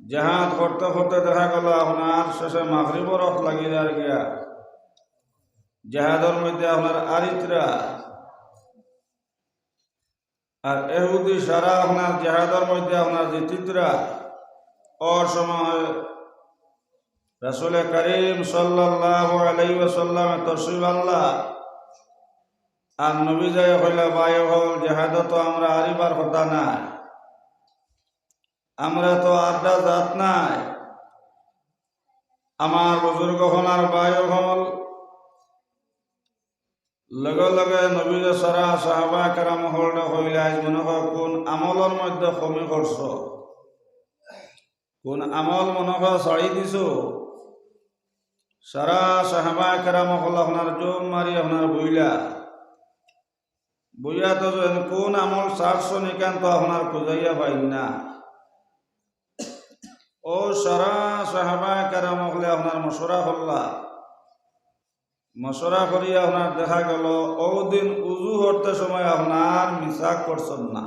জাহাদ করতে করতে দেখা গেল আপনার শেষে মাগরিবর রক্ত লাগিয়ে আর গিয়া জাহাদের মধ্যে আপনার আরিত্রা আর এহুদি সারা আপনার জাহাদের মধ্যে আপনার জিতিত্রা অসময় রাসূল করিম সাল্লাল্লাহু আলাইহি ওয়াসাল্লাম তশরিফ আনলা আর নবী যায় হইলা বাই হল জাহাদ তো আমরা আরিবার কথা না, আমরা তো আড্ডা জাত নাই। আমার বুজুর্গ হল আর বাই হল লগে লগে নবী সারা সাহাবা কেরাম হলটা হইলে আজ মনে হয় কোন আমলের মধ্যে কমি করছ, কোন আমল মনে হয় ছাড়ি দিছ। সারা সাহাবা কেরাম হল আপনার জম মারি আপনার বইয়া তো কোন আমল ছাড়ছ নিকান তো আপনার খুঁজাইয়া পাই না। ও সারা সাহাবা কেরাম হলে আপনার মশরা করিয়া আপনার দেখা গেল ও দিন উজু করতে সময় আপনার মিসাক করছেন না।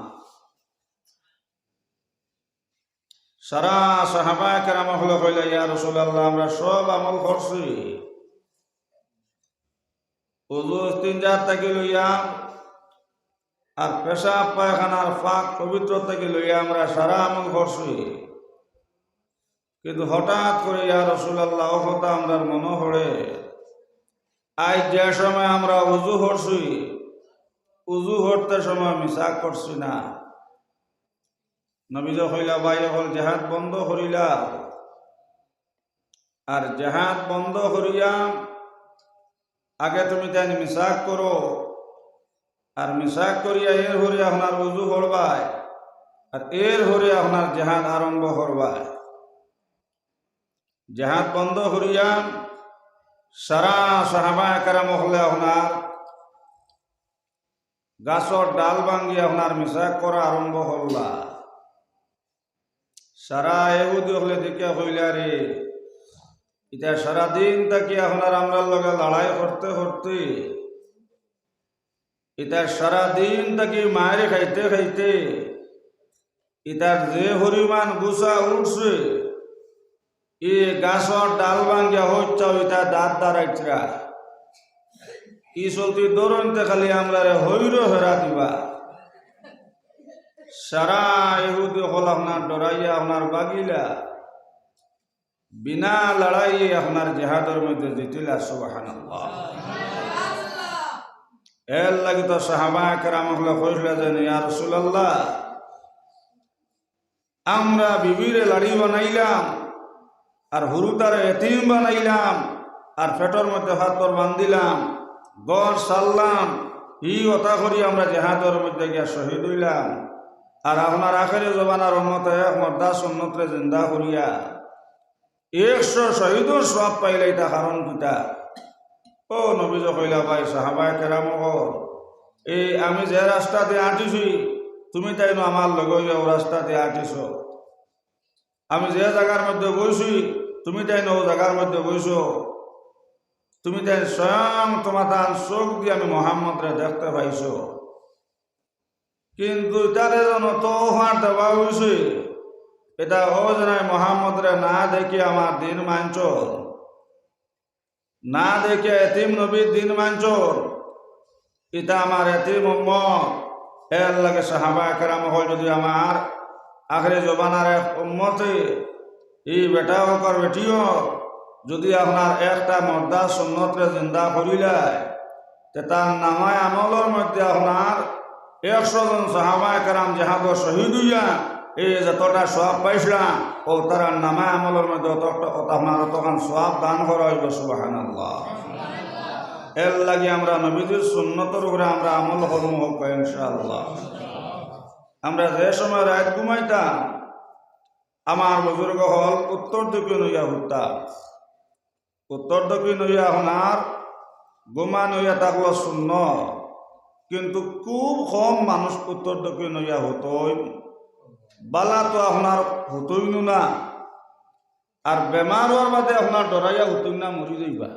সারা সাহাবা কেরাম হলে কইলে ইয়া রাসূলুল্লাহ আমরা সব আমল করছি, উজু ইস্তিনজাত থেকে লইয়া আর পেশাব পায়খানার ফাঁক পবিত্র থেকে লইয়া আমরা সারা আমল করছি, কিন্তু হঠাৎ করে ইয়া রাসূলুল্লাহ ও কথা আমরা মনে পড়ে আজ যে সময় আমরা উজু করছি উজু করতে সময় মিসাক করছি না। নবী কইলা ভাই হল জাহাদ বন্ধ করিলা আর জাহাদ বন্ধ করিয়া আগে তুমি তাই মিসাক করো আর মিসাক করিয়া এর হরে আপনার উজু করবাই আর এর হরে আপনার জাহাদ আরম্ভ করবাই। জাহাদ বন্ধ করিয়া সারা সাহাবা কেরাম হলে আপনার গাছর ডাল ভাঙ্গি আপনার মিসাক করা আরম্ভ করলা। সারা এহুদি হলে দেখে হইলা রে এটা সারাদিন থাকি আপনার আমরা লগে লড়াই করতে করতে ইতার সারাদিন থাকি মায়ের খাইতে খাইতে ইতার যে পরিমাণ গুছা উঠছে ই গাছর ডাল ভাঙ্গিয়া হচ্ছাও ইতা দাঁত দাঁড়াইছরা ই চলতি দৌড়তে খালি আমরা হইর হেরা দিবা। সারা ইহুদি হল আপনার ডরাইয়া আপনার বাগিলা বিনা লড়াই আপনার জিহাদের মধ্যে জিতিলা। সুবহানাল্লাহ। এর লাগি তো সাহাবা কেরাম হলে কইলা যে ইয়া রাসূলুল্লাহ আমরা বিবিরে লাড়ি বানাইলাম আর হুরুতারে এতিম বানাইলাম আর পেটর মধ্যে হাতর বান্ধিলাম গড় সারলাম ই কথা করি আমরা জিহাদের মধ্যে গিয়া শহীদ হইলাম আর আপনার আখেরি জবানার উম্মত এক মর্দা সুন্নতরে জিন্দা করিয়া 100 শহীদর সওয়াব পাইলে এটা কারণ কিতা? ও নবী কইলা ভাই সাহাবা কেরাম এই আমি যে রাস্তা দিয়ে আঁটিছি তুমি তাই আমার লগে ও রাস্তা দিয়ে আঁটিছ, আমি যে জায়গার মধ্যে বইছি তুমি তাই ও জায়গার মধ্যে বইছ, তুমি তাই স্বয়ং তোমার তার চোখ দিয়ে আমি মোহাম্মদরে দেখতে পাইছ, কিন্তু তারে যেন তোহার দেওয়া হয়েছে এটা ও জানাই মোহাম্মদরে না দেখি আমার দিন মানছ, না দেখে এতিম নবীর দিন মানছ, এটা আমার এতিম উম্মত। এর লাগে সাহাবা কেরাম হল যদি আমার আখেরি জবানার এক উম্মতে এই বেটা হোক আর বেটি হোক যদি আপনার একটা মর্দা সুন্নতরে জিন্দা করিলায় তে তার নামায় আমলের মধ্যে আপনার 100 জন সাহাবা কেরাম জাহাদ শহীদ হইয়া এই যতটা সওয়াব পাইছিলাম ও তার নামায় আমলের মধ্যে আপনার অতখান সওয়াব দান করা হইব। সুবহানাল্লাহ। এর লাগে আমরা নবীজির সুন্নতের উপরে আমরা আমল করব হোক ইনশাআল্লাহ। আমরা যে সময় রাত ঘুমাইতাম আমার বুজুর্গ হল উত্তর দিকে নইয়া উঠতাম, উত্তর দক্ষিণ হইয়া আপনার ঘুমান হইয়া থাকলো শূন্য, কিন্তু খুব কম মানুষ উত্তর দক্ষিণ হইয়া হতই বালা তো আপনার হতই না আর বেমার হওয়ার বাদে আপনার ডরাইয়া হতই না মরি যাইবা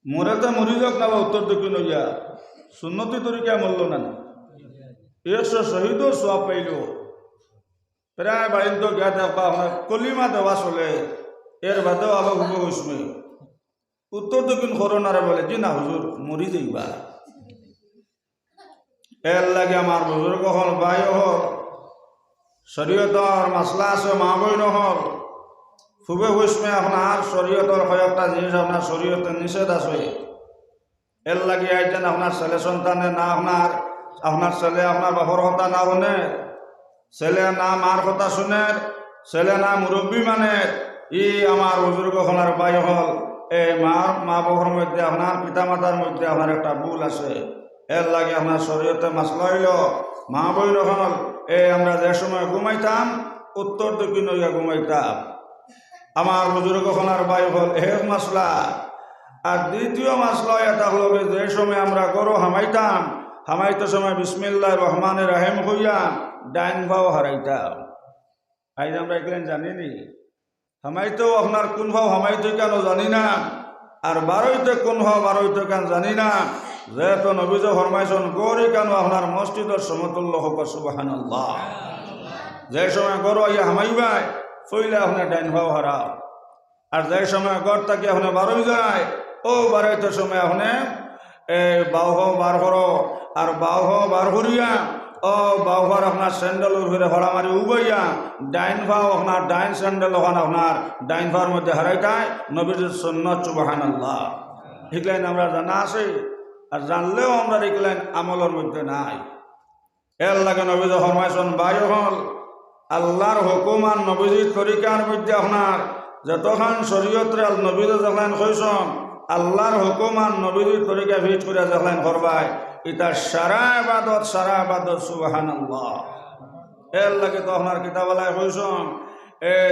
মরেতে মরি যাক না উত্তর দক্ষিণ হইয়া সুন্নতি তরিকা মরল না 100 শহীদও সওয়াব পাইল। প্রায় বাড়ির তো গিয়া দেখবা আপনার কলিমা দেওয়া চলে, এর বাদেও আলো হুব হইসমে উত্তর দক্ষিণ করোনারে বলে জি না হুজুর মরি যাইবা। এর লাগে আমার বুজুর্গ হল, ভাই হল, শরীয়তর মাসলা আছে মা বই নহল, খুবই হুসমে আপনার শরীয়তর কয়েকটা জিনিস আপনার শরীয়তের নিষেধ আছে। এর লাগে আইতেন আপনার ছেলে সন্তানে না আপনার ছেলে আপনার বাপর কথা না শুনে, ছেলে না মার কথা শুনে, ছেলে না মুরব্বী মানে ই আমার বুজুর্গ হলার ভাই হল, এই মা বাবার মধ্যে আপনার পিতা মাতার মধ্যে আপনার একটা ভুল আছে। এর লাগে আপনার শরীয়তে মাসলা হইল মা বই নহল আমরা যে সময় ঘুমাইতাম উত্তর দক্ষিণ হইয়া ঘুমাইতাম। আমার বুজুর্গ হলার ভাই হল এক মাসলা। আর দ্বিতীয় মাসলা এটা হল যে সময় আমরা গরু হামাইতে সময় বিসমিল্লাহির রহমানির রহিম হইয়া ডাইন ভাও হারাইতাম। আইজ আমরা এগুলো জানিনি, হামাইতেও আপনার কোন ভাও হামাইতে কেন জানি না, আর বারোইতে কোন ভাও বারোইতে কেন জানি না। যেহেতু নবীজ ফরমাইছেন গরু কেন আপনার মসজিদের সমতুল্য হোক সুবহানাল্লাহ। যে সময় গরু আইয়া হামাইবাই ফইলে আপনার ডাইন ভাও হারাও, আর যে সময় গড় তাকে আপনি বারোই যায় ও বারোইতে সময় আপনি এই বাউ বার করো, আর বাউ বার করিয়া ও বাউহার আপনার স্যান্ডেল উপরে হরা মারি উবাইয়া ডাইন ভাও আপনার ডাইন স্যান্ডেল ওখানে আপনার ডাইন ভাওয়ার মধ্যে হারাইটাই নবীর সুন্নাত সুবহানাল্লাহ। এগুলাইন আমরা জানা আছে, আর জানলেও আমরা এগুলাইন আমলের মধ্যে নাই। এর লাগে নবীজ ফরমাইছেন ভাই হল আল্লাহর হুকুম আর নবীজির তরিকার মধ্যে আপনার যতক্ষণ শরীয়তরে নবীজ যখন কইছেন আল্লাহর হুকুম আর নবীজির তরিকা ভিট করে যখন করবাই এটা সারা আবাদত সুবহানাল্লাহ। এর লাগে তো আপনার কিতাবালায় কইছেন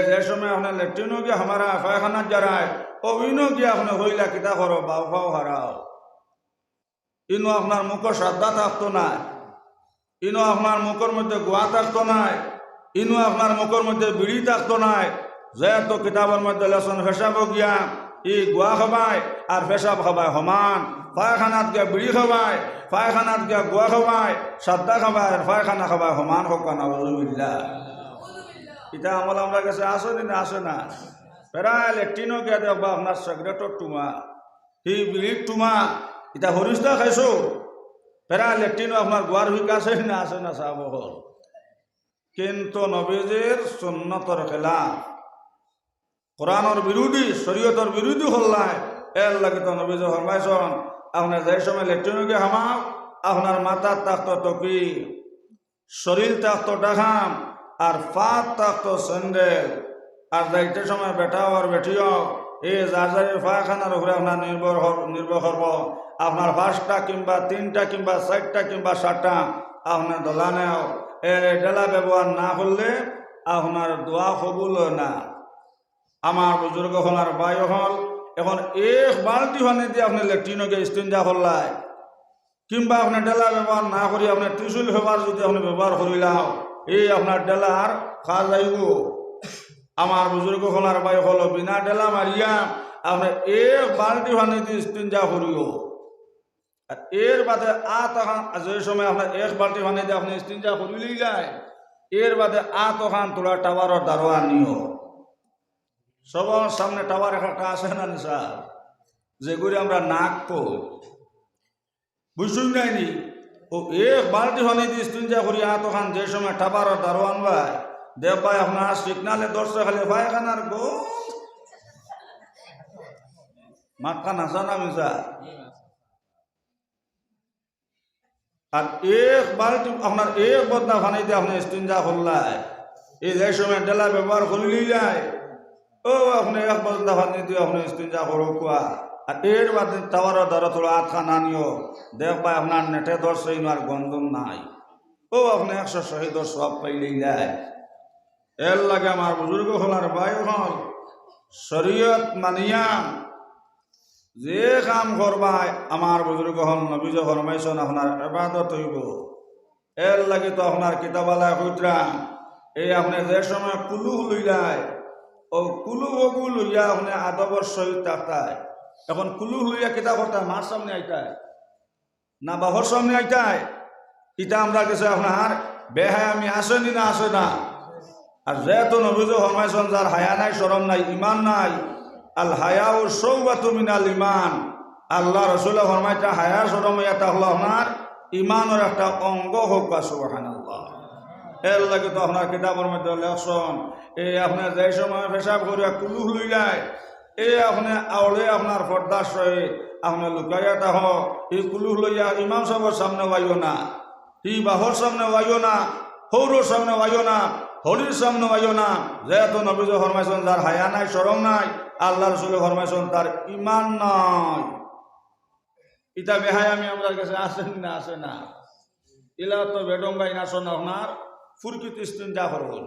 যে সময় আপনার লেট্রিনও গিয়ে হামারা পায়খানার যারায় অভিনও গিয়ে আপনি হইলা কিতা করো বাউ ফাও হারাও। ইনো আপনার মুখ শ্রদ্ধা থাকতো না, ইনো আপনার মুখের মধ্যে গোয়া থাকতো নাই, ইনো আপনার মুখের মধ্যে বিড়ি থাকতো নাই। যেহেতু কিতাবের মধ্যে লেসন ফেসাব গিয়া ই গোয়া খাবায় আর ফেসাব খাবায় সমান, পায়খানাত গিয়া বিড়ি খাবায়, পায়খানাত গিয়া গোয়া খাবায়, শ্রদ্ধা খাবায় আর পায়খানা খাবায় সমান হোক না বলুবিল্লা। এটা আমল আমরা কাছে আসে না আসে না। প্রায় লেট্রিনও গিয়া দেখবা আপনার সিগারেটর টুমা হি বিড়ির টুমা এটা হরিষ্ঠা খাইছো। প্রায় লেট্রিনও আপনার গোয়ার হুইক আসে না আসে না সাহাব হল, কিন্তু নবীজির সুন্নতর খেলাফ, কোরআনের বিরোধী, শরীয়তের বিরোধী হল্লায়। এর লাগে তো নবীজি ফরমাইছেন আপনার যে সময় লেট্রিনও গিয়ে হামাও আপনার মাথার তাক্ত টকি, শরীর তাক্ত ডাঘাম আর ফাত তাক্ত স্যান্ডেল, আর যাইতে সময় বেটাও আর বেটিও এই যার পায়খানার উপরে আপনার নির্ভর করব। আপনার 5টা কিংবা 3টা কিংবা 4টা কিংবা 7টা আপনার দোলা নেও, এর ডেলা ব্যবহার না করলে আপনার দোয়া কবুল না। আমার বুজুর্গ হল আর ভাই হল এখন এক বালতি পানি দিয়ে আপনি লেট্রিনকে ইস্তিনজা করলাই, কিংবা আপনার ডেলা ব্যবহার না করি আপনার ত্রিশুল ব্যবহার যদি আপনি ব্যবহার করিলাও এই আপনার ডেলার খা যাইব। আমার বুজুর্গ হল আর ভাই হল বিনা ডেলা মারিয়া আপনার এক বালতি পানি দিয়ে ইস্তিনজা করিও, আর এর বাদে তখন যে সময় আপনার এক বালতি পানি দিয়ে আপনি ইস্তিনজা করিলেই যায়, এর বাদে তখন তোলা টাওয়ারের দারোয়া নিও। সবার সামনে টাওয়ার একটা আছে না নিশা যেগুলি আমরা নাক কই বুঝুই নাইনি ও এক বালতি পানি দিয়ে ইস্তিনজা করি তখন যে সময় টাওয়ারের দারোয়ান ভাই দেখবাই আপনার সিগনালে দর্শক খালি পায়খানার গো মাঠটা নাচা না মিশা। আর এক বালতি আপনার এক বদনা পানি দিয়ে আপনি ইস্তিনজা করলাই, এই যে সময় ডেলা ব্যবহার করলেই যায় ও আপনি এক বদনা পানি দিয়ে আপনি ইস্তিনজা করো কোয়া। আর এর বাদে টাওয়ারের দ্বারা তোলা আটখা না নিও দেখবাই আপনার নেটে দর্শই আর গন্ধন নাই ও আপনি 100 শহীদর সব পাইলেই যায়। এর লাগে আমার বুজুর্গ হল আর ভাই হল শরীয়ত মানিয়া যে কাম করবাই আমার বুজুর্গ হল নবীজ ফরমাইছেন আপনার ইবাদত হইব। এর লাগে তো আপনার কিতাবালায় কইতরা এই আপনি যে সময় কুলু লইলায় ও কুলু বগু লইয়া আপনি আদবর সহিত থাকতায়। এখন কুলু লইয়া কিতা করতায় মার সামনে আইতায় না বাহর সামনে আইতায়, এটা আমরা কাছে আপনার বেহায় আমি আসেনি না আসে না আর যেহেতু নবীজ ফরমাইছেন যার হায়া নাই শরম নাই ইমান নাই, আল হায়া ও সৌবাতু মিনাল ইমান, আল্লাহ রসুল্লাহ ফরমাইটা হায়া শরম এটা হলো আপনার ইমানের একটা অঙ্গ হোক বা সুবহানাল্লাহ। এর লাগে তো আপনার কিতাবের মধ্যে লেখছেন এই আপনার যে সময় পেশাব করিয়া কুলুহ লইলাই এই আপনি আওড়ে আপনার পর্দার সহিত আপনি লুকাইয়া তাহ এই কুলুহ লইয়া ইমাম সাহেবের সামনে বাইও না, ই বাহর সামনে বাইও না, হৌরর সামনে বাইও না, হলির সামনে বাইও না। যেহেতু নবীজ ফরমাইছেন যার হায়া নাই শরম নাই, আল্লাহ রসুল ফরমাইছেন তার ইমান নাই। ইটা বেহাই আমি আমার কাছে আসেন না আসে না, ইলা তো বেডঙ্গাই না শোন আপনার ফুরকিত ইস্তিনজা করবেন।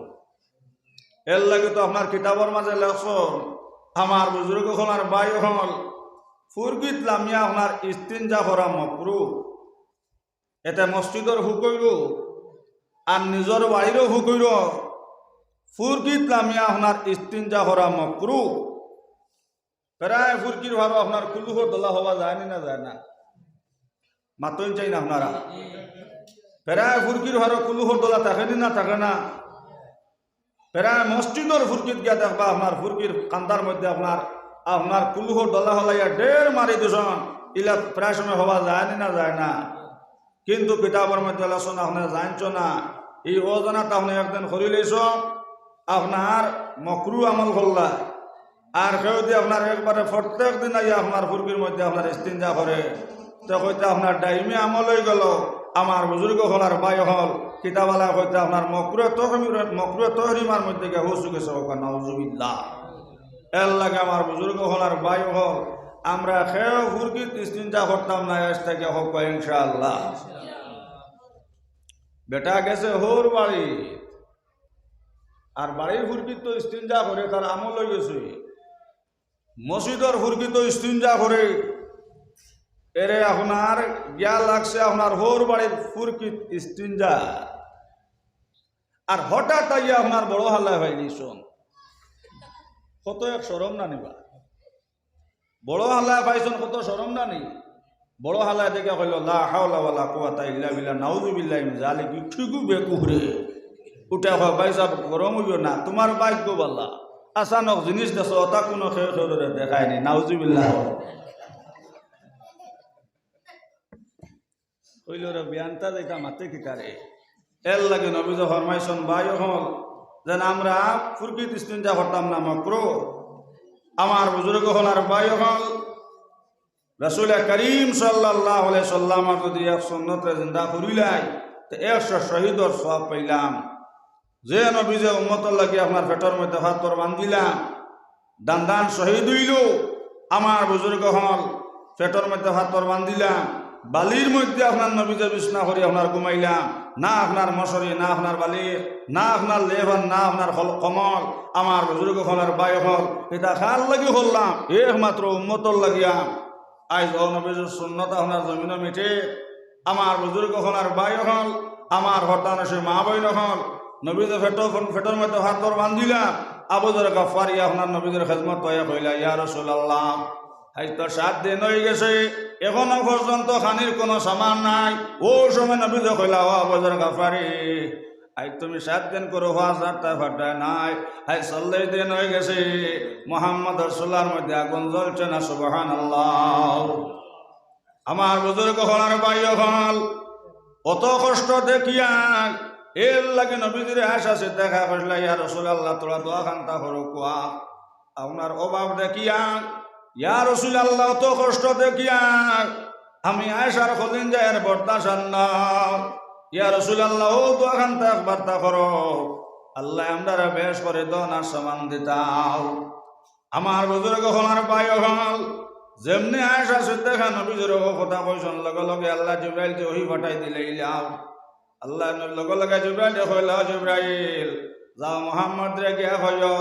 এর লাগে তো আপনার কিতাবের মাঝে লেখছেন আমার বুজুর্গ হল আর বাই হল ফুরকিত লামিয়া আপনার ইস্তিনজা করা মকরুহ। এতে মসজিদর হুকইল আর নিজের বাড়িরও হুকইল, ফুরকিত লামিয়া আপনার ইস্তিনজা করা মকরুহ। প্রায় ফুরকির ভালো আপনার কুলুহর দোলা হওয়া যায়নি না যায় না, মাতই চাই না আপনারা। প্রায় ফুরকির ভালো কুলুহর দোলা থাকে না থাকে না। প্রায় মসজিদর ফুরকিত গিয়া দেখবা আপনার ফুরকির কান্দার মধ্যে আপনার আপনার কুলুহর দলা হলাইয়া ঢের মারি দিছন, ইলা প্রায় সময় হওয়া যায়নি না যায় না। কিন্তু কিতাবের মধ্যে আলোচনা আপনার জানছ না, এই অজানাটা আপনি একদিন করি লইছ আপনার মকরু আমল করলা। আর কেউ দিয়ে আপনার একবারে প্রত্যেক দিন আইয়া আপনার ফুরকির মধ্যে আপনার ইস্তিনজা করে, তো হয়তো আপনার ডাইমি আমল হয়ে গেল। আমার বুজুর্গ হল আর বাই হল কিতাবালা হয়তো আপনার মকরুয়ে তহরিমার মধ্যে গিয়ে হুসু গেছে নাউজুবিল্লাহ। এর লাগে আমার বুজুর্গ হল আর বাই হল আমরা খেয়েও ফুরকিত ইস্তিনজা করতাম না, এস থেকে হোক ইনশাআল্লাহ। বেটা গেছে হোর বাড়ি আর বাড়ির ফুরকিত তো ইস্তিনজা করে তার আমল হয়ে গেছে। মসজিদর ফুরকিত ইস্তিনজা করে এরে আপনার গিয়া লাগছে আপনার হোর বাড়ির ফুরকিত ইস্তিনজা। আর হঠাৎ আইয়া আপনার বড় হাল্লা হয়নি শোন কত এক সরম না নিবা। বড় হাল্লা পাইছেন কত সরম না নি। বড় হাল্লা দেখে কইল লা হাওলা ওয়ালা কুওয়াতা ইল্লা বিল্লাহ নাউযুবিল্লাহি মিন যালিক। ঠিকু বেকুহরে উঠে হয় ভাই সাহেব গরম হইও না, তোমার ভাগ্য বাল্লা আচানক জিনিস দেশ ওটা কোনো খেয়ে দেখায়নি নাউযুবিল্লাহ। কইল রে বিয়ানটা দেখা মাতে কিতারে। এর লাগে নবীজ ফরমাইছেন ভাই হল যেন আমরা ফুরকিত ইস্তিনজা করতাম না মাকরুহ। আমার বুজুর্গ হল আর ভাই হল রাসূল করিম সাল্লাল্লাহু আলাইহি সাল্লাম যদি এক সুন্নতে জিন্দা করিলাই তো 100 শহীদর সওয়াব পাইলাম। যে নবীজে উম্মতর লাগি আপনার পেটের মধ্যে হাতর বান্ধিলাম দান শহীদ হইল। আমার বুজুর্গ হল পেটের মধ্যে হাতর বান্ধিলাম বালির মধ্যে আপনার নবীজে বিছনা করি আপনার ঘুমাইলাম, না আপনার মশারি না আপনার বালির না আপনার লেভান না আপনার কমল। আমার বুজুর্গ হলের বাই হল এটা খাল লাগি হলাম একমাত্র উম্মতর লাগিয়া। আজ ও নবীজের সুন্নত আপনার জমিন মিঠে। আমার বুজুর্গ হলের বাই হল আমার হরদান সে মা বইন হল নবীজে ফেটর মধ্যে হাতর বান্ধিলাম। আবু যর গফফারি আপনার নবীজের খেদমত পাইয়া কইলা ইয়া রাসূলুল্লাহ আজ তো 7 দিন হয়ে গেছে এখনো পর্যন্ত খানির কোনো সামান নাই। ও সময় নবীজে কইলা ও আবু যর গফফারি আজ তুমি 7 দিন করো হাজারটা ফাটায় নাই, আজ 40 দিন হয়ে গেছে মুহাম্মদ রাসূলুল্লাহর মধ্যে আগুন জ্বলছে না। সুবহানাল্লাহ। আমার বুজুর্গ হলার ভাই হল অত কষ্ট দেখিয়া এর লাগে নবীজির আশা সে দেখা করলা ইয়া রাসূলুল্লাহ তোরা দোয়া খান্তা করো কোয়া আপনার অভাব দেখিয়া ইয়া রাসূলুল্লাহ অত কষ্ট দেখিয়া আমি আয়েশার খলিন যায়ের বর্দাশত না। ইয়া রাসূলুল্লাহ ও দোয়া খান্তা একবার তা করো আল্লাহ আমরা বেশ করে দন আর সামান দিতাও। আমার বুজুর্গ হলার ভাই হল যেমনি আয়েশা সিদ্দিকা নবীজির কথা কইছেন লগে লগে আল্লাহ জিবরাইল কে ওহী পাঠাই দিলে ইলাও। আল্লাহ লগে লগে জিবরাইল কইল জিবরাইল যাও মুহাম্মদ রে গিয়া কইও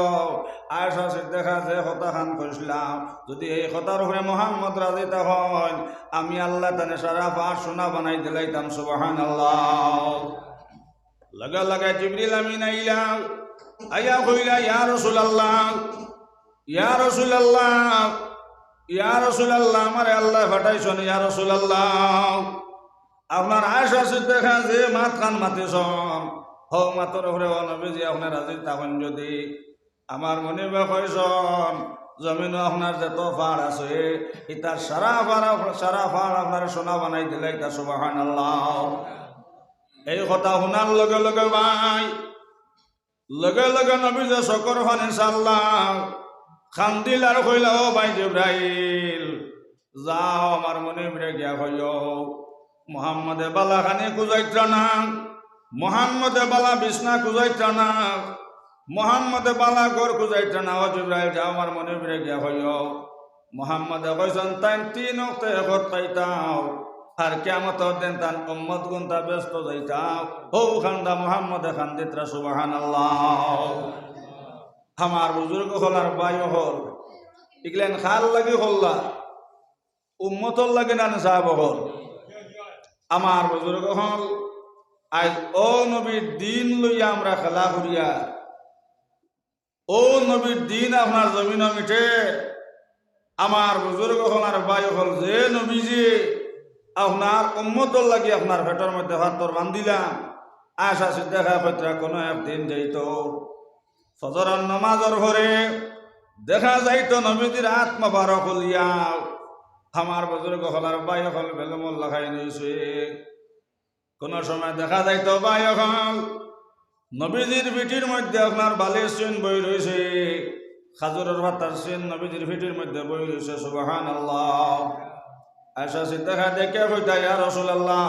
আয়েশা সিদ্দিকা যে কথা খান কইছিলাম যদি এই কথার উপরে মুহাম্মদ রাজি হন আমি আল্লাহ তানে সারা পাঁচ সোনা বানাই দিলাইতাম। সুবহানাল্লাহ। লগে লগে জিবরিল আমিন আইলা আইয়া কইলা ইয়া রাসূলুল্লাহ ইয়া রাসূলুল্লাহ ইয়া রাসূলুল্লাহ আমারে আল্লাহ পাঠাইছেন। ইয়া রাসূলুল্লাহ আপনার আয়েশা সিদ্দিকা যে মাত খান মাতিছেন হও মাতর হরে ও নবীজি আপনার রাজি তখন যদি আমার মনে কইসন জমিন আপনার যত ফাড় আছে ইতার সারা ফাড় আপনার সোনা বানাই দিলে এটা সুবহানাল্লাহ। এই কথা শোনার লগে লগে ভাই লগে লগে নবী যে শকর ফানে সাল্লাহ খান্দিল আর কইলা ও ভাই জিব্রাইল যাও আমার মনে বিরে গিয়া কইও মুহাম্মদে বালা খানি কুজাইত্রা না, মুহাম্মদে বালা বিছনা কুজাইত্রা না, মুহাম্মদে বালা ঘর কুজাইত্রা না। ও জিব্রাইল যাও আমার মনে বিরে গিয়া কইও মুহাম্মদে কইছেন তাই তিন ওয়াক্তে একত পাইতাও আর কিয়ামতের দিন তান উম্মত গুনতা ব্যস্ত যাইতাও। ও খান্দা মুহাম্মদে খান্দিত্রা সুবহানাল্লাহ। আমার বুজুর্গ হল আর বাই হল ইগলেন খাল লাগি হল্লা উম্মতর লাগে না সাহাব হল। আমার বুজুর্গ হল আজ ও নবীর দিন লইয়া আমরা খেলা করিয়া ও নবীর দিন আপনার জমিন মিঠে। আমার বুজুর্গ হল আর বাই হল যে নবীজি আপনার উম্মতর লাগি আপনার পেটের মধ্যে হাতর বান্ধিলাম আশা সিদ্ধা পত্রা কোনো একদিন যাইত ফজরের নামাজের ঘরে দেখা যাইতো নবীজির আত্মা বারো হলিয়াও। আমার বুজুর্গ হলার বাই হল বেলমল লাগাই নইছে। কোন সময় দেখা যাইতো বাই হল নবীজির পিঠির মধ্যে আপনার বালির চিন বই রয়েছে, খাজুরের ভাতার চিন নবীজির পিঠির মধ্যে বই রয়েছে সুবহানাল্লাহ। আশা সিদ্ধাখা দেখে কইতা ইয়া রাসূলুল্লাহ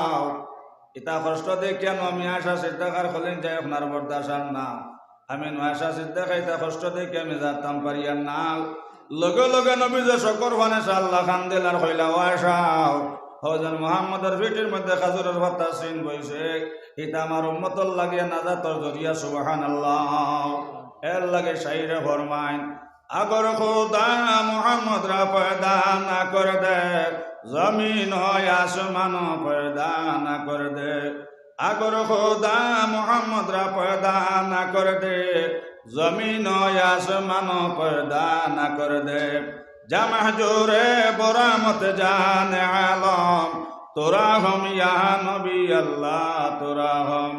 ইতা কষ্ট দেখে আমি আশা সিদ্ধাখার খলেন যাই আপনার বরদাসার না, আমি নয়সা সিদ্ধাখা ইতা কষ্ট দেখে আমি যাতাম পারিয়ার না। লগে লগে নবী যে শকর ফানে সাল্লাহ খান দিল আর কইলা ও আশাও হজর মুহাম্মদের পিঠির মধ্যে খাজুরের ভাতা চিন বইছে ইতা আমার উম্মতর লাগিয়া নাজাতর জরিয়া সুবহানাল্লাহ। এর লাগে শাইরে ফরমাইন আগর খোদা মুহাম্মদ রা পয়দা না করে দে জমিন হয় আসমান পয়দা না করে দে। আগর খোদা মুহাম্মদ রা পয়দা না করে দে জমিন হয় আসমান পয়দা না করে দে। জামা জোরে বরামত জানে আলম তোরা হম ইয়া নবী আল্লাহ তোরা হম।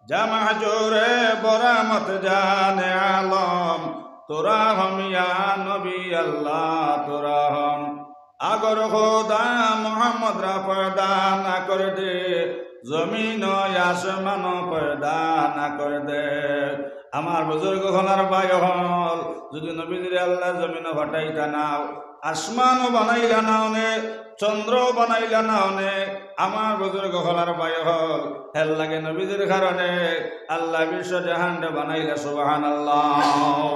জামা জোরে বরামত জানে আলম তোরা হম ইয়া নবী আল্লাহ তোরা হম। আগর খোদা মুহাম্মদ রা পয়দা না করে দে জমিন আসমান পয়দা না করে দে। আমার বুজুর্গ হলার বাই হল যদি নবীজির আল্লাহ জমিন ঘটাইতা নাও আসমানও বানাইলা নাও নে চন্দ্র বানাইলা নাও নে। আমার বুজুর্গ হলার বাই হল হেল লাগে নবীজির কারণে আল্লাহ বিশ্ব জাহানটা বানাইলা সুবহানাল্লাহ।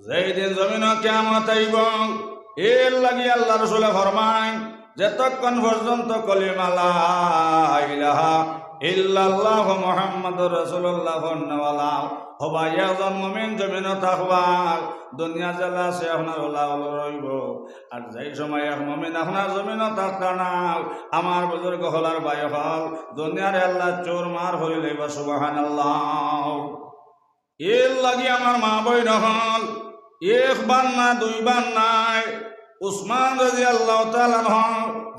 যেই দিন জমিন কিয়ামত আইব এর লাগি আল্লাহ রাসূল ফরমায় যতক্ষণ পর্যন্ত কলিমা লা ইলাহা ইল্লাল্লাহ মুহাম্মাদুর রাসূলুল্লাহ ফন্নওয়ালা হবা একজন মুমিন জমিন থাকবা দুনিয়া জেলা সে আপনার ওলা রইব। আর যেই সময় এক মুমিন আপনার জমিন থাকতা না আমার বুজুর্গ হলার বাই হল দুনিয়ার আল্লাহ চোর মার হই লইব সুবহানাল্লাহ। এর লাগি আমার মা বই নহল একবার না দুইবার নাই উসমান রাদিয়াল্লাহু তাআলা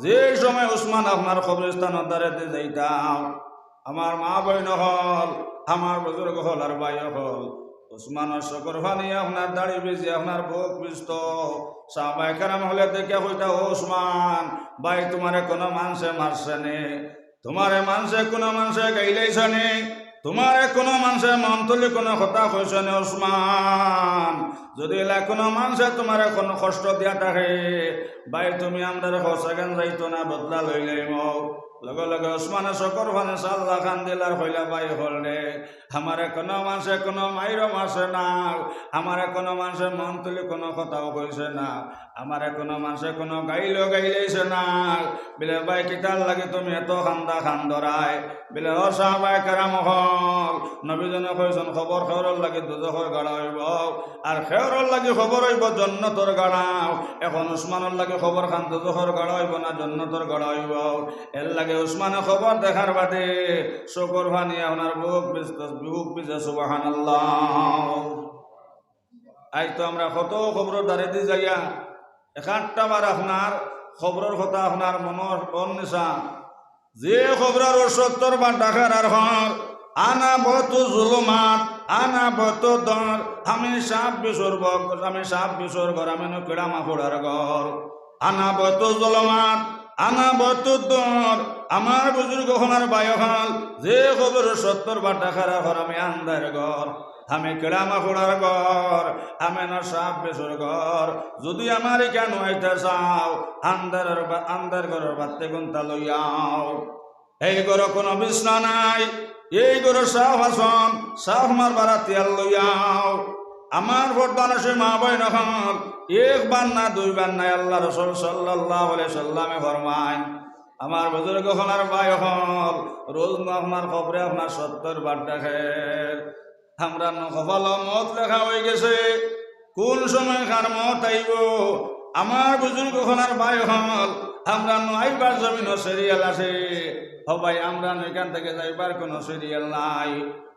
যে সময় উসমান আপনার কবরস্থানের দ্বারে যাইতাম আমার মা বই নহল আমার বুজুর্গ হল আর ভাই হল উসমানের শকর ফানি আপনার দাড়ি বেজি আপনার বুক বিস্ত সাহাবায়ে কেরাম হলে দেখে কইতা ও উসমান ভাই তোমারে কোনো মানুষে মারছে নে, তোমারে মানুষে কোনো মানুষে গাইলাইছে নে, তোমারে কোনো মানুষে মন তুলি কোনো কথা কইছে নে উসমান। যদি কোনো মানুষে তোমারে কোনো কষ্ট দিয়া থাকে ভাই তুমি আমাদের হোসাগান যাইতো না বদলা লই লইম। লগে লগে উসমানে শকর ফানে সাল্লাহ খান দিলার হইলা বাই হল রে আমারে কোনো মানুষে কোনো মাইরও মারছে না, আমারে কোনো মানুষে মন তুলি কোনো কথাও কইছে না, আমারে কোনো মানুষে কোনো গাইলাইছে না। বিলে ভাই কিতার লাগে তুমি এত খান্দা খান্দরায় বিলে ও সাহাবায়ে কেরাম হল নবীজনে কইছেন খবর খেওরর লাগে দুজখর গাড়া হইব আর খেওরর লাগে খবর হইব জান্নাতের গাড়াও। এখন উসমানের লাগে খবর খান দুজখর গাড়া হইব না জান্নাতের গাড়া হইব। এর লাগে উসমানে খবর দেখার বাদে শকর ফানি আপনার বুক বিজে সুবহানাল্লাহ। আজ তো আমরা কত খবর দাঁড়ে দি যাইয়া এখানটা বার আপনার খবরের কথা আপনার মনের অন্বেষা যে খবরের 70 বার ডাকার আর হল আনা বত জুলুমাত আনা বত দর আমি সাপ বিসর্গ আমি নকিড়া মাফুড়ার ঘর আনা বত জুলুমাত আনা বত দর আমার বুজুর্গ হনার বায়হাল যে খবর 70 বার টাকার ঘর আমি আন্দার ঘর আমি কেড়া মাফুড়ার ঘর আমি না সাপ বেসর ঘর যদি আমার কেন আইতে চাও আন্দার ঘরের বাত্তে গুন্তা লইয়াও এই ঘর কোনো বিছনা নাই এই ঘর সাফ আসন সাফ মার বারা তেল লইয়াও আমার বর্তমান সে মা বইন হল একবার না দুইবার নাই আল্লাহ রাসূল সাল্লাল্লাহু আলাইহি সাল্লামে ফরমায় আমার বুজুর্গ হনার ভাই হল রোজ না আপনার খবরে আপনার 70 বার দেখেন আমরা নকফাল মত লেখা হয়ে গেছে কোন সময় কার মত আইব আমার বুজুর্গ হনার ভাই হল আমরা আইবার জমিন সিরিয়াল আছে ভাই আমরা এখান থেকে যাইবার কোনো সিরিয়াল নাই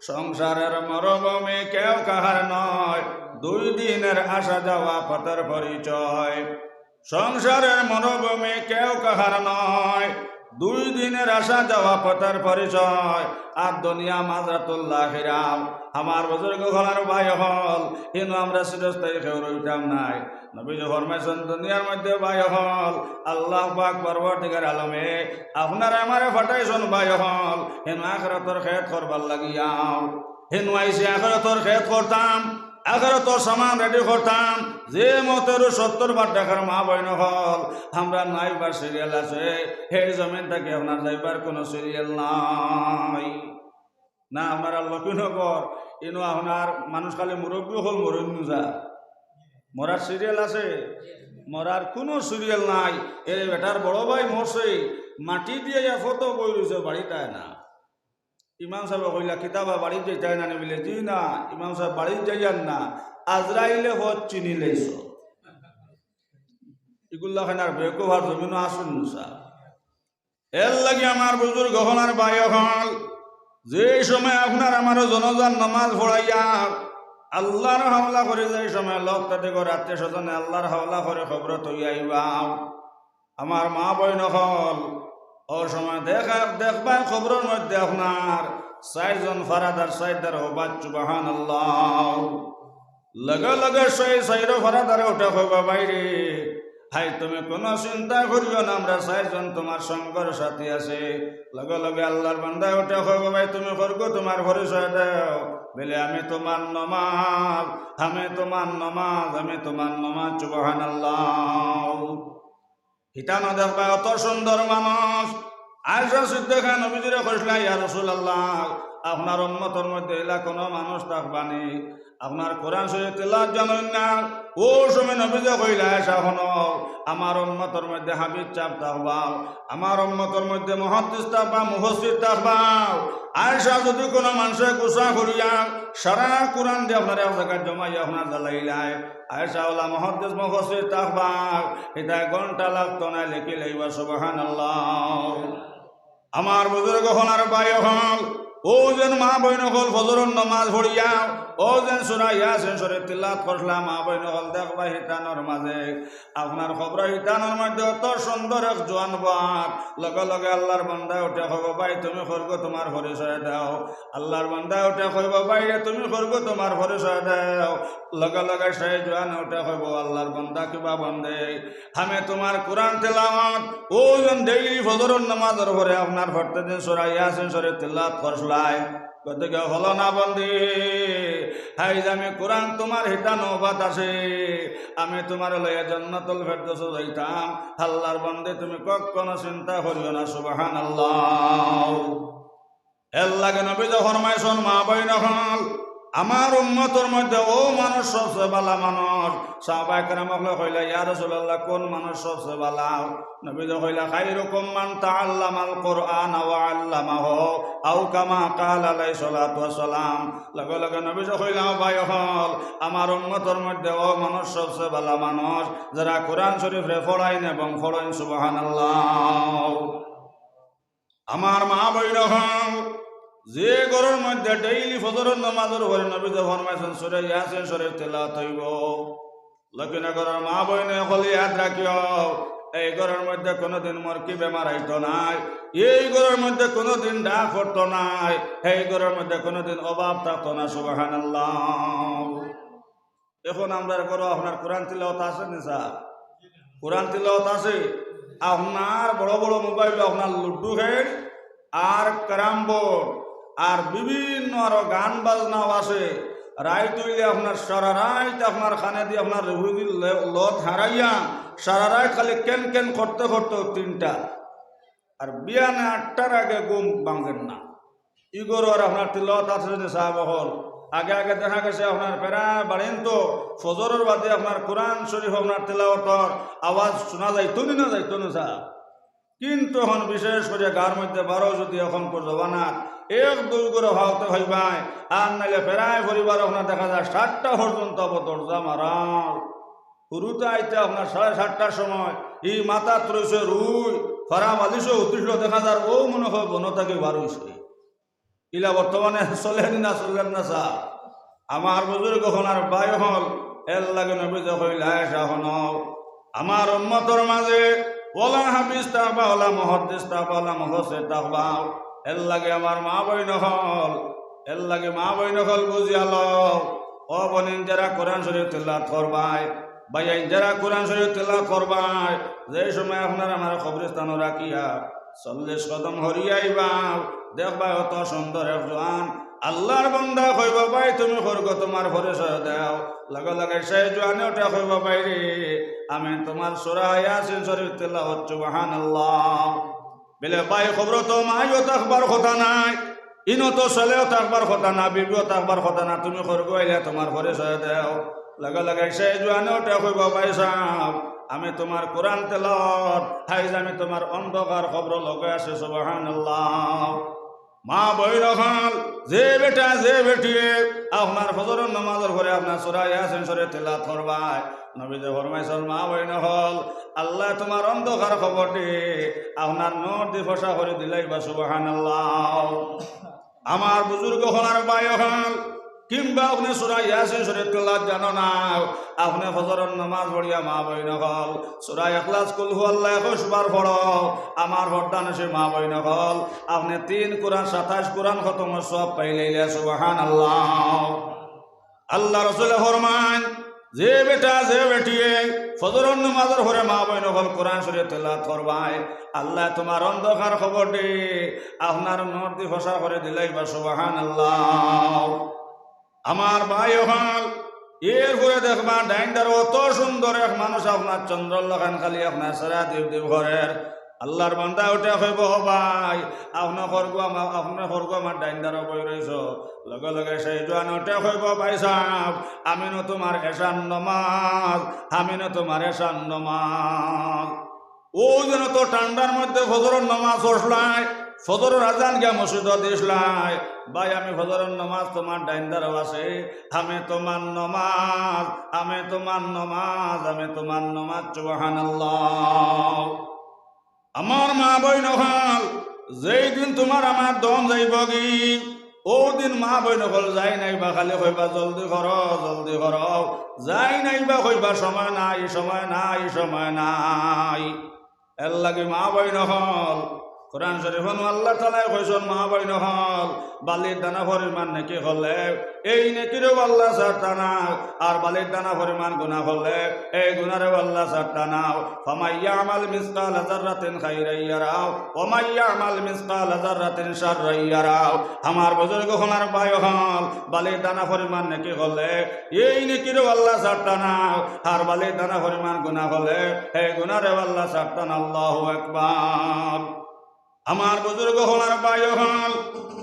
সংসারের মরভূমি কেউ কাহার নয় 2 দিনের আসা যাওয়া পথের পরিচয় সংসারের মরভূমি কেউ কাহার নয় 2 দিনের আসা যাওয়া পথের পরিচয় আর দুনিয়া মাজরাতুল্লাহ হিরাম আমার বুজুর্গ ঘরের ভাই হল কিন্তু আমরা চিরস্থায়ী কেউ রইতাম নাই নবীজি ফরমাইছেন দুনিয়ার মধ্যে ভাই হল আল্লাহ পাক পরবর্তীকার আলমে আপনারা আমারে ফাটাইছেন ভাই হল হেন আখিরাতের খেত করবার লাগিয়াও হেন আইসি আখিরাতের খেত করতাম আখিরাতের সামান রেডি করতাম যে মতের 70 বার দেখার মা বইন হল আমরা নাইবার সিরিয়াল আছে এই জমিন থেকে আপনার যাইবার কোনো সিরিয়াল নাই না আমার লক্ষ্মীনগর ইনো আপনার মানুষ খালি মুরব্বী হল মরণ যা মরার সিরিয়াল আছে মরার কোনো সিরিয়াল নাই এর বেটার বড় ভাই মরছে মাটি দিয়ে ফটো বই রয়েছে বাড়িটায় না ইমাম সাহেব কইলা কিতাবা বাড়ি যাই না বলে জি না ইমাম সাহেব বাড়ি যাইয়ান না আজরাইলে হজ চিনি লেছ এগুলা খানার বেকুভার জমিনও আসুন মুসা এর লাগে আমার বুজুর্গ হনার ভাই হল যে সময় আপনার আমার জনজান নামাজ পড়াইয়া আল্লাহর হাওলা করে যে সময় লোক তাতে করে আত্মীয় স্বজনে আল্লাহর হাওলা করে খবর তৈয়াইবাও আমার মা বইন হল ও সময় দেখবার খবরের মধ্যে আপনার 4 জন ফারাদার সাইদার হবাদ সুবহানাল্লাহ লগে লগে সেই 4 ফারাদারে উঠে হইবা বাইরে হাই তুমি কোনো চিন্তা করিও না আমরা 4 জন তোমার সঙ্গর সাথী আছে লগে লগে আল্লাহর বান্দা উঠে হইবা ভাই তুমি করগো তোমার পরিচয় দাও বলে আমি তোমার নমাজ সুবহানাল্লাহ হিতানো দেখবা অত সুন্দর মানুষ আয়েশা সিদ্দিকা নবীজিরে কইলা ইয়া রাসূলুল্লাহ আপনার উম্মতের মধ্যে এলা কোনো মানুষ থাকবানি আপনার কোরআন শরীফ তেলাওয়াত জানেন না ও সময় নবীজি কইলা আয়েশা শোনো আমার উম্মতের মধ্যে হাফিজ চাপ থাকবা আমার উম্মতের মধ্যে মুহাদ্দিস থাকবা মুফাসসির থাকবা আয়েশা যদি কোনো মানুষে গুসা করিয়া সারা কোরআন দিয়ে আপনার এক জায়গায় জমাইয়া আপনার জ্বালাইলাই আয়েশা ওলা মুহাদ্দিস মুফাসসির থাকবা এটা ঘন্টা লাগতো না লিখে লইবা সুবহানাল্লাহ আমার বুজুর্গ হনার ভাই হল ও যেন মা বইন হল ফজরের নামাজ পড়িয়া ও যেন সূরা ইয়াসিন শরীফ তিলাওয়াত করলা মা বইন হল দেখবা হিতানোর মাঝে আপনার খবর হিতানোর মধ্যে অত সুন্দর এক জোয়ান বাপ লগে লগে আল্লাহর বান্দা উঠে কইব ভাই তুমি করগ তোমার পরিচয় দাও আল্লাহর বান্দা উঠে কইব ভাই তুমি করগ তোমার পরিচয় দাও লগে লগে সেই জোয়ান উঠে কইব আল্লাহর বান্দা কিবা বন্দে আমি তোমার কোরআন তেলাওয়াত ও যেন ডেইলি ফজরের নামাজের পরে আপনার প্রতিদিন সূরা ইয়াসিন শরীফ তিলাওয়াত করলাই কতকে হলো না বন্দি হাই আমি কোরআন তোমার হিতানো বাত আছে আমি তোমার লইয়া জান্নাতুল ফেরদৌস যাইতাম আল্লাহর বান্দে তুমি কখনো চিন্তা করিও না সুবহানাল্লাহ এর লাগে নবী ফরমাইছেন মা বইন হল আমার উম্মতের মধ্যে ও মানুষ সবচেয়ে ভালো মানুষ সাহাবা একরামকে কইলা ইয়া রাসূলুল্লাহ কোন মানুষ সবচেয়ে ভালো নবী কইলা খায়রুকুম মান তাআল্লামাল কুরআন ওয়া আল্লামাহু আও কামা ক্বালা আলাইহিস সালাতু ওয়াস সালাম লগে লগে নবী কইলা ভাই হল আমার উম্মতের মধ্যে ও মানুষ সবচেয়ে ভালো মানুষ যারা কোরআন শরীফ রে পড়াইন এবং পড়েন সুবহানাল্লাহ আমার মা বইন হল যে ঘরের মধ্যে ডেইলি ফজরের নামাজের পরে নবী ফরমাইছেন সূরা ইয়াসিন শরীফ তেলাওয়াত হইব লকিনগরের মা বইনে হলি ইয়াদ রাখিও এই ঘরের মধ্যে কোনোদিন মরকি বেমার আইতো নাই, এই ঘরের মধ্যে কোনোদিন ডাক পড়তো নাই, এই ঘরের মধ্যে কোনোদিন অভাব থাকতো না। সুবহানাল্লাহ। এখন আমরা করো আপনার কোরআন তিলাওয়াত আছে নি স্যার? কোরআন তিলাওয়াত আছে। আপনার বড় বড় মোবাইল আপনার লুডু খেল আর ক্যারাম বোর্ড আর বিভিন্ন আরো গান বাজনাও আছে। রাইত হইলে আপনার সারা রাইত আপনার খানে দিয়ে আপনার রেহুগির লত হারাইয়া সারা রাইত খালি কেন কেন করতে করতে 3টা আর বিয়ানে 8টার আগে ঘুম ভাঙেন না। ইগোর আর আপনার তিলাওয়াত আছে যে সাহাব হল আগে আগে দেখা গেছে আপনার প্যারা বাড়েন তো ফজরের বাদে আপনার কোরআন শরীফ আপনার তিলাওয়াতর আওয়াজ শোনা যাইতো না যাইতো না স্যার। কিন্তু এখন বিশেষ করে গার মধ্যে 12 যদি এখন জবানাত 1-2 করে ভাওতে হইবাই আর নাইলে প্রায় পরিবার আপনার দেখা যায় 7টা পর্যন্ত দরজা মারাল। শুরুতে আইতে আপনার 7:30টার সময় এই মাথা ত্রইছে রুই ফরা বালিশে উঠিল দেখা যায় ও মনে হয় বন থেকে বার হইছে। ইলা বর্তমানে চলেন না চললেন না স্যার। আমার বুজুর্গ হন আর বাই হল এর লাগে নবী যখন হন আমার উম্মতর মাঝে ওলা হাফিজ তাকবা ওলা মুহাদ্দিস তাকবা ওলা মুফাসসির তাকবা এর লাগে আমার মা বইন হল এর লাগে মা বইন হল বুঝিয়ালো। ও বনিন যারা কোরআন শরীফ তিলাওয়াত করবাই ভাই যারা কোরআন শরীফ তিলাওয়াত করবাই যে সময় আপনার আমার কবরস্থান রাখিয়া 40 কদম হরিয়াইবা দেখবা অত সুন্দর এক জোয়ান আল্লাহর বান্দা কইব ভাই তুমি করগো তোমার পরিচয় দাও লগে লগে সেই জোয়ানে ওটা কইব ভাই রে আমি তোমার সূরা ইয়াসিন শরীফ তিলাওয়াত সুবহানাল্লাহ বলে ভাই খবর তো মাইও থাকবার কথা নাই, ইনো তো ছেলেও থাকবার কথা না, বিবিও থাকবার কথা না, তুমি করগো আইলে তোমার পরিচয় দাও লগে লগে সেই জোয়ানে ওটা কইব ভাই সাহেব আমি তোমার কোরআন তেলাওয়াত হাইজ আমি তোমার অন্ধকার খবর লগে আছে সুবহানাল্লাহ। মা বইন হল যে বেটা যে বেটিয়ে আপনার ফজরের নামাজের পরে আপনার সূরা ইয়াসিন শরীফ তিলাওয়াত করবাই নবী যে ফরমাইছেন মা বইন হল আল্লাহ তোমার অন্ধকার খবরটি আপনার নূর দি ফসা করে দিলাইবা সুবহানাল্লাহ। আমার বুজুর্গ হল আর ভাই হল কিংবা আপনি সূরা ইয়াসিন শরীফ তিলাওয়াত জানো না আপনি ফজরের নামাজ পড়িয়া মা বইন হল সূরা ইখলাস কুল হুয়াল্লাহু 21 বার পড়ো আমার বরদান সে মা বইন হল আপনি 3 কোরআন 27 কোরআন খতম সব পাইলেইলা সুবহানাল্লাহ। আল্লাহ রাসূল ফরমান যে বেটা যে বেটিয়ে ফজরের নামাজের পরে মা বইন হল কোরআন শরীফ তিলাওয়াত করবাই আল্লাহ তোমার অন্ধকার খবর দে আপনার নূর দি ফসা করে দিলাইবা সুবহানাল্লাহ। আমার ভাই হল এরপরে দেখবা ডাইন্ডার অত সুন্দর এক মানুষ আপনার চন্দ্রলখান খালি আপনার সারা দেব দেব ঘরের আল্লাহর বান্দা ওটা হইব ভাই আপনার খরগ আমার ডাইন্ডার বই রয়েছ লগে লগে সেই জোয়ান ওটা হইব ভাই সাহেব আমি ন তোমার এশান নমাজ আমি ন তোমার এশান নমাজ ও যেন তো ঠান্ডার মধ্যে ফজরের নামাজ পড়লাই ফজরের আজান গিয়া মসজিদ দিসলাই ভাই আমি ফজরের নামাজ তোমার ডাইন্ডারও আছে আমি তোমার নমাজ আমি তোমার নমাজ আমি তোমার নমাজ সুবহানাল্লাহ। আমার মা বইন হল যেই দিন তোমার আমার দম যাইব কি ও দিন মা বইন হল যাই নাইবা খালি কইবা জলদি কর যাই নাইবা কইবা সময় নাই সময় নাই সময় নাই। এর লাগে মা বইন হল কোরআন শরীফ আল্লাহ তাআলা কইছেন মা বইন হল বালির দানা পরিমাণ নেকি হলে এই নেকিরও আল্লাহ ছাড়তানা আর বালির দানা পরিমাণ গুনাহ হলে এই গুনাহরও আল্লাহ ছাড়তানা। ফামাইয়ামাল মিসকাল যাররাতিন খাইরান ইয়ারাও ওয়া মাইয়ামাল মিসকাল যাররাতিন শাররান ইয়ারাও। আমার বুজুর্গ হলার ভাই হল বালির দানা পরিমাণ নেকি হলে এই নেকিরও আল্লাহ ছাড়তানা আর বালির দানা পরিমাণ গুনাহ হলে এই গুনাহরও আল্লাহ ছাড়তানা। আল্লাহু আকবার। আমার বুজুর্গ হলার ভাই হল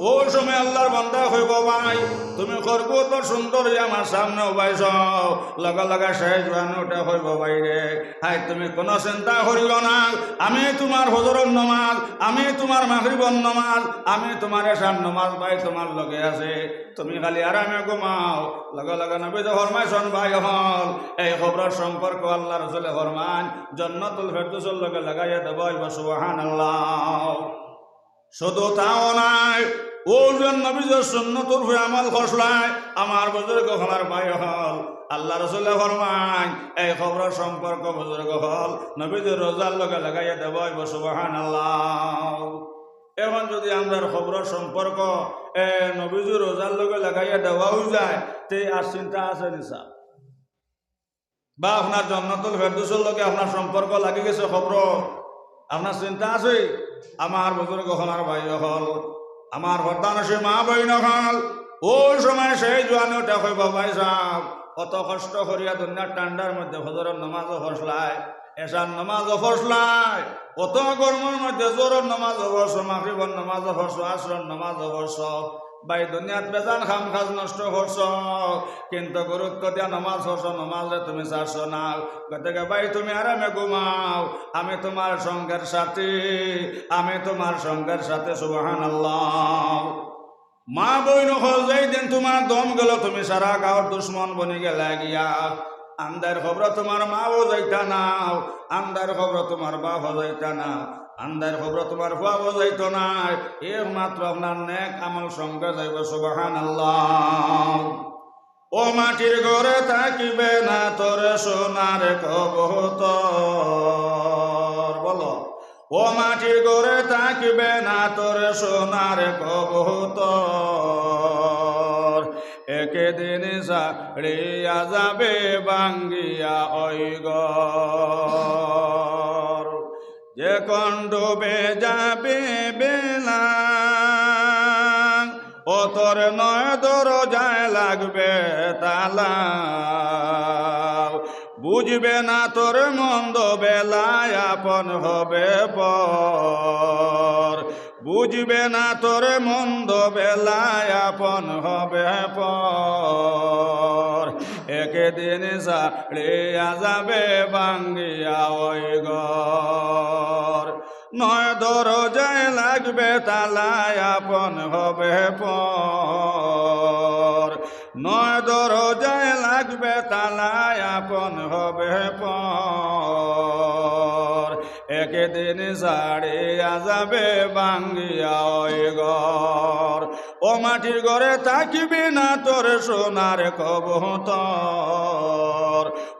ও সময় আল্লাহর বান্দা হইব ভাই তুমি করবো তো সুন্দর আমার সামনে বাইস লগা লগা শেষ ওটা হইব বাইরে হাই তুমি কোনো চিন্তা করিও না আমি তোমার ফজরের নামাজ আমি তোমার মাগরিবের নামাজ আমি তোমার এশার নামাজ ভাই তোমার লগে আছে তুমি খালি আরামে ঘুমাও। লগা লগা নবী যে ফরমাইছেন ভাই হল এই খবরের সম্পর্ক আল্লাহ রাসূল ফরমান জান্নাতুল ফেরদৌসের লগে লাগাইয়া দেব সুবহানাল্লাহ। শুধু তাও নাই ও জন নবীজের সুন্নতুর হয়ে আমল খসলায় আমার বুজুর্গ হলার ভাই হল আল্লাহ রসুল্লাহ ফরমান এই খবরের সম্পর্ক বুজুর্গ হল নবীজের রোজার লগে লাগাইয়া দেব সুবহানাল্লাহ। এখন যদি আমরা খবরের সম্পর্ক নবীজুর রোজার লগে লাগাইয়া দেওয়াও যায় তে আর চিন্তা আছে নিসা বা আপনার জন্নতুল ফেরদৌসের লগে আপনার সম্পর্ক লাগি গেছে খবর আপনার চিন্তা আছে? আমার বুজুর্গ হলার ভাই হল আমার হরদানসী মা বইন হল ওই সময় সেই জোয়ানি ওটা হইব ভাই সাহেব অত কষ্ট করিয়া দুনিয়ার ঠান্ডার মধ্যে ফজরের নামাজও ফসলায় এসার নামাজও ফসলায় অত গরমের মধ্যে জোরের নামাজও ফস মাগরিবের নামাজও ফস আসরের নামাজও ফস ভাই দুনিয়াত বেজান খাম খাজ নষ্ট করছ কিন্তু গুরুত্ব দিয়া নামাজ হস নামাজে তুমি চাচ্ছ না গতিকে ভাই তুমি আরামে ঘুমাও আমি তোমার সঙ্গের সাথী আমি তোমার সঙ্গের সাথে সুবহানাল্লাহ। মা বই নহল যেই দিন তোমার দম গেল তুমি সারা গাঁৱৰ দুশ্মন বনি গেলা গিয়া আন্দার খবর তোমার মাও যাইতা নাও আন্দার খবর তোমার বাপ যাইতা না আন্দার খবর তোমার বাপ যাইতো না একমাত্র আপনার নেক আমল সঙ্গে যাইব সুবহানাল্লাহ। ও মাটির ঘরে থাকিবে না তোরে সোনার কবুতর বলো ও মাটির ঘরে থাকিবে না তোরে সোনার কবুতর একদিন ছাড়িয়া যাবে বাঙ্গিয়া ওই ঘর যে কোন ডুবে যাবে বেলা ও তোর নয় দরজায় লাগবে তালা বুঝবে না তোর মন্দ বেলায় আপন হবে পর বুঝবে না তোর মন্দ বেলায় আপন হবে পর একদিন ছাড়িয়া যাবে বাঙ্গিয়া ওই ঘর নয় দরজায় লাগবে তালায় আপন হবে পর নয় দরজায় লাগবে তালায় আপন হবে পর একদিন ছাড়িয়া যাবে বাঙ্গিয়া ওই ঘর ও মাটির ঘরে থাকিবি না তোর সোনার কবুতর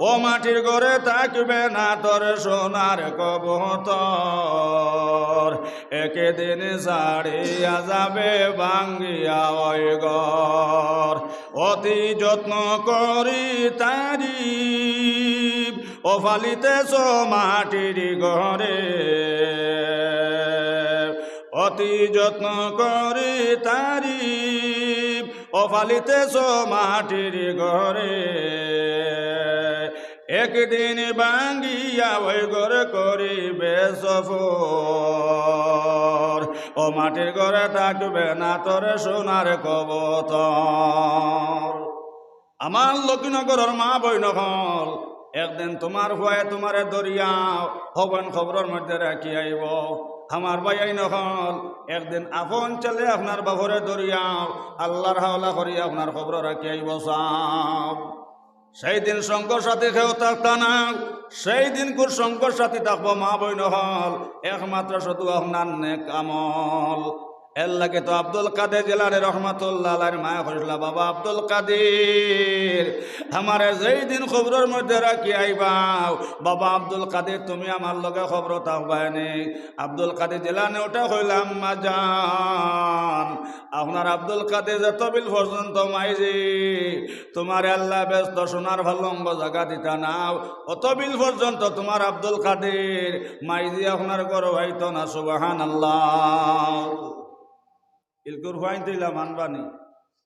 ও মাটির ঘরে থাকবে না তোর সোনার কবুতর একদিন ছাড়িয়া যাবে বাঙ্গিয়া ওই ঘর অতি যত্ন করি তারি ও ফালিতেছ মাটির ঘরে অতি যত্ন করি তারি ও ফালিতেছ মাটির ঘরে একদিন বাঙ্গিয়া ওই ঘরে করিবে সফর ও মাটির ঘরে থাকবে না তোর সোনার কবুতর। আমার লক্ষ্মীনগরের মা বইন হল একদিন তোমার ভয়ে তোমারে দরিয়াও হবেন খবরের মধ্যে রাখি আইব আমার ভাই নহল একদিন আপন চলে আপনার বাবরে দরিয়াও আল্লাহর হাওলা করি আপনার খবর রাখি আইব সাপ সেই দিন সঙ্গর সাথী খেয়েও থাকতা না সেই দিন কোর সঙ্গর সাথী থাকবো মা বই নহল একমাত্র শুধু আপনার নেক আমল এর লাগে তো আব্দুল কাদের জেলারে রহমাতুল্লাহ আলাইহির মায়া কইলা বাবা আব্দুল কাদের আমারে যেই দিন খবরের মধ্যে রাখি আইবাও বাবা আব্দুল কাদের তুমি আমার লগে খবর থাকবানি আব্দুল কাদের জেলানে ওটা কইলাম মা জান আপনার আব্দুল কাদের যে তবিল পর্যন্ত মাইজি তোমার আল্লাহ ব্যস্ত সোনার ভালঙ্গ জায়গা দিতা নাও অতবিল পর্যন্ত তোমার আব্দুল কাদের মাইজি আপনার ঘর হইতো না সুবহানাল্লাহ। ইলকুর হুয়াইন দিলা মানবানি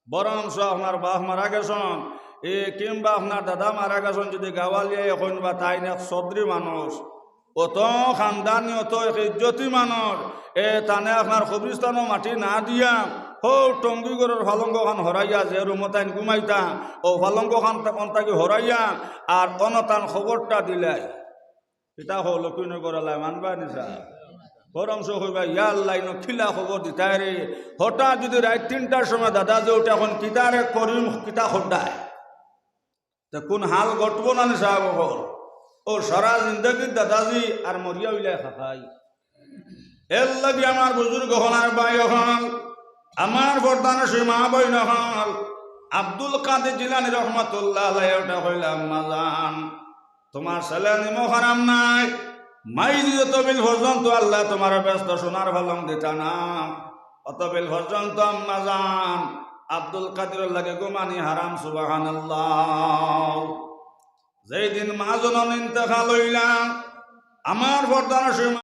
বরংস আপনার বাপ মারা গেছেন কিংবা আপনার দাদা মারা গেছেন যদি গাওয়ালিয়া এখন বা তাই না চৌধুরী মানুষ অত খানদানি অত ইজ্জতি মানুষ তানে আপনার কবরিস্তানও মাটি না দিয়া হো টঙ্গিগড়ের ফালঙ্গ খান হরাইয়া যে রুমতাইন ঘুমাইতা ও ফালঙ্গ খান তাকে হরাইয়া আর অনতান খবরটা দিলাই এটা হল লক্ষ্মীনগর এলাকায় মানবা নিছা পরামর্শ হইবা ইয়ার লাইন খিলা খবর দিতাই রে হঠাৎ যদি রাত 3টার সময় দাদা যে ওটা এখন কিতারে করিম কিতা খোদায় তা কোন হাল ঘটবো না সাহেব হল ও সারা জিন্দগির দাদাজি আর মরিয়া উইলাই খাখাই এর লাগি আমার বুজুর্গ হলার বাই হল আমার বর্দান সীমা বইন হল আব্দুল কাদের জিলানী রহমাতুল্লাহ আলাইহি ওটা হইলাম মাজান তোমার ছেলে নিমো হারাম নাই মাই দিয়ে তবিল পর্যন্ত আল্লাহ তোমার ব্যস্ত সোনার ভালম দিতা না অতবিল পর্যন্ত আম্মা জান আব্দুল কাদের লাগে গুমানি হারাম সুবহানাল্লাহ যেই দিন মা জনন ইন্তেকাল হইলাম আমার বর্দান